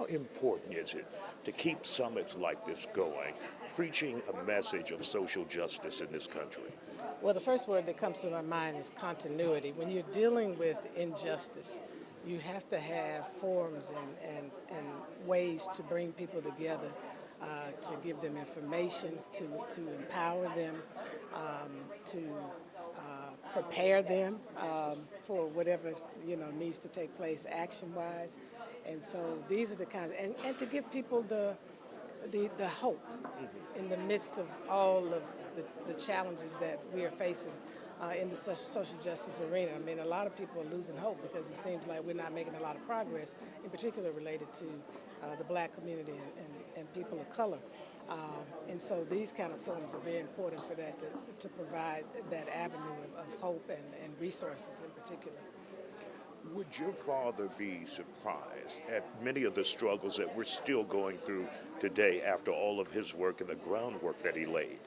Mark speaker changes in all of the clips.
Speaker 1: important is it to keep summits like this going, preaching a message of social justice in this country?
Speaker 2: Well, the first word that comes to my mind is continuity. When you're dealing with injustice, you have to have forums and ways to bring people together, to give them information, to empower them, to prepare them for whatever needs to take place action-wise. And so these are the kinds, and to give people the hope in the midst of all of the challenges that we are facing in the social justice arena. I mean, a lot of people are losing hope because it seems like we're not making a lot of progress, in particular related to the black community and people of color. And so these kind of forums are very important for that, to provide that avenue of hope and resources in particular.
Speaker 1: Would your father be surprised at many of the struggles that we're still going through today after all of his work and the groundwork that he laid?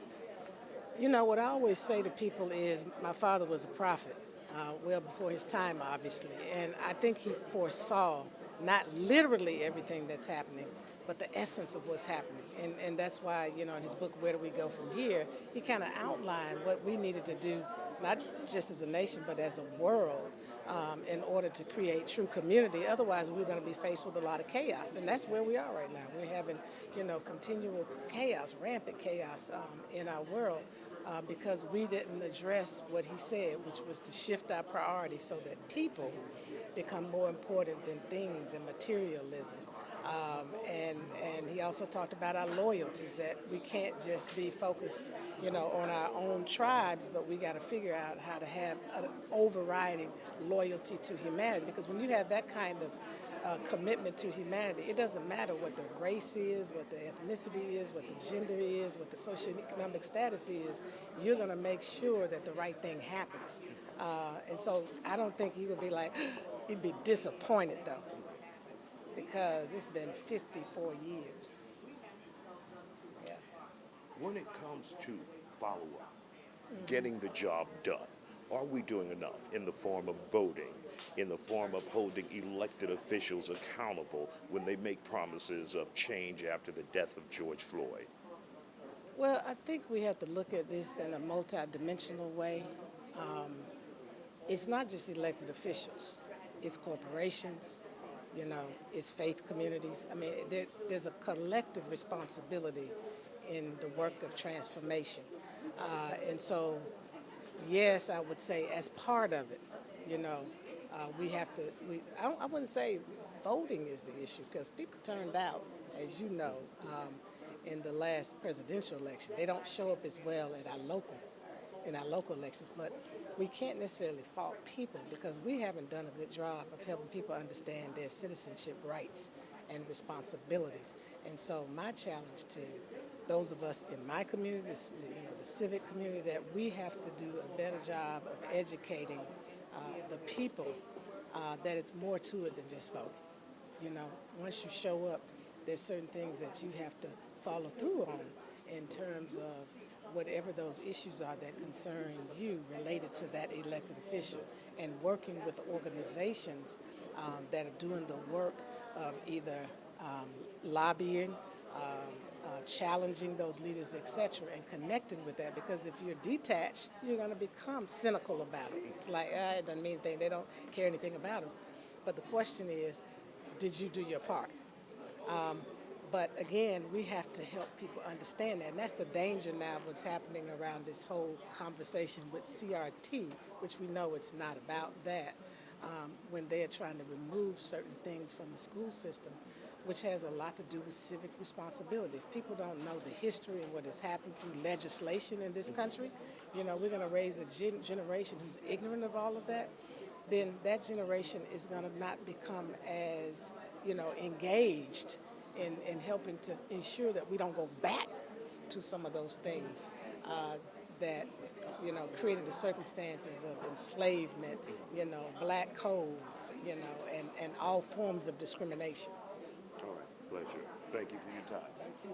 Speaker 2: You know, what I always say to people is my father was a prophet, well before his time, obviously. And I think he foresaw not literally everything that's happening, but the essence of what's happening. And that's why, in his book, Where Do We Go From Here, he kind of outlined what we needed to do, not just as a nation, but as a world, in order to create true community. Otherwise, we're going to be faced with a lot of chaos. And that's where we are right now. We're having, continual chaos, rampant chaos in our world because we didn't address what he said, which was to shift our priorities so that people become more important than things and materialism. And he also talked about our loyalties, that we can't just be focused, on our own tribes, but we got to figure out how to have an overriding loyalty to humanity. Because when you have that kind of commitment to humanity, it doesn't matter what the race is, what the ethnicity is, what the gender is, what the socioeconomic status is. You're going to make sure that the right thing happens. And so I don't think he would be like, he'd be disappointed, though, because it's been 54 years. Yeah.
Speaker 1: When it comes to follow-up, getting the job done, are we doing enough in the form of voting, in the form of holding elected officials accountable when they make promises of change after the death of George Floyd?
Speaker 2: Well, I think we have to look at this in a multidimensional way. It's not just elected officials. It's corporations, it's faith communities. I mean, there's a collective responsibility in the work of transformation. And so, yes, I would say as part of it, we have to, I wouldn't say voting is the issue, because people turned out, as you know, in the last presidential election. They don't show up as well in our local elections, but we can't necessarily fault people because we haven't done a good job of helping people understand their citizenship rights and responsibilities. And so my challenge to those of us in my community, the civic community, that we have to do a better job of educating the people that it's more to it than just voting. Once you show up, there's certain things that you have to follow through on in terms of whatever those issues are that concern you related to that elected official, and working with organizations that are doing the work of either lobbying, challenging those leaders, etc., and connecting with that. Because if you're detached, you're going to become cynical about it. It's like, it doesn't mean anything. They don't care anything about us. But the question is, did you do your part? But again, we have to help people understand that. And that's the danger now of what's happening around this whole conversation with CRT, which we know it's not about that, when they're trying to remove certain things from the school system, which has a lot to do with civic responsibility. If people don't know the history and what has happened through legislation in this country, we're going to raise a generation who's ignorant of all of that, then that generation is going to not become as, engaged in helping to ensure that we don't go back to some of those things that, created the circumstances of enslavement, black codes, and all forms of discrimination.
Speaker 1: All right, pleasure. Thank you for your time.
Speaker 2: Thank you.